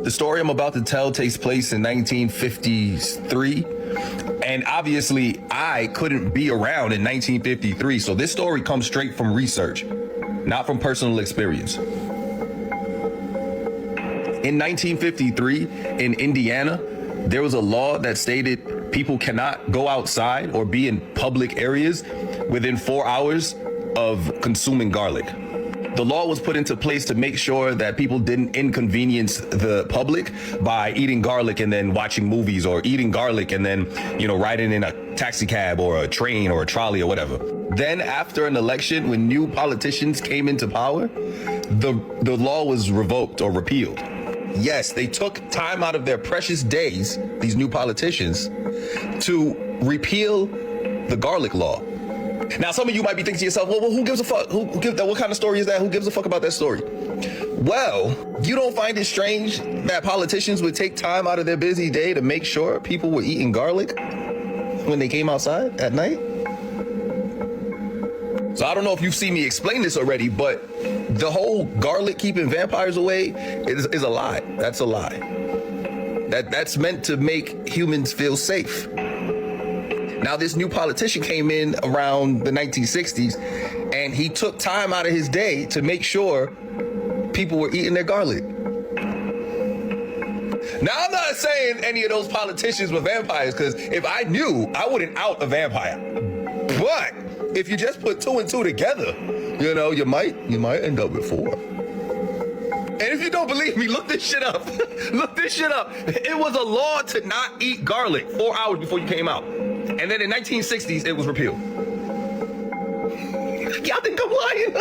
The story I'm about to tell takes place in 1953. And obviously, I couldn't be around in 1953. So this story comes straight from research, not from personal experience. In 1953, in Indiana, there was a law that stated people cannot go outside or be in public areas within 4 hours of consuming garlic. The law was put into place to make sure that people didn't inconvenience the public by eating garlic and then watching movies, or eating garlic and then, riding in a taxi cab or a train or a trolley or whatever. Then after an election, when new politicians came into power, the law was revoked or repealed. Yes, they took time out of their precious days, these new politicians, to repeal the garlic law. Now, some of you might be thinking to yourself, well, who gives a fuck? What kind of story is that? Who gives a fuck about that story? Well, you don't find it strange that politicians would take time out of their busy day to make sure people were eating garlic when they came outside at night? So I don't know if you've seen me explain this already, but the whole garlic keeping vampires away is a lie. That's a lie. That's meant to make humans feel safe. Now, this new politician came in around the 1960s, and he took time out of his day to make sure people were eating their garlic. Now, I'm not saying any of those politicians were vampires, because if I knew, I wouldn't out a vampire. But if you just put two and two together, you might end up with four. And if you don't believe me, look this shit up. Look this shit up. It was a law to not eat garlic 4 hours before you came out. And then in 1960s, it was repealed. Y'all think I'm lying?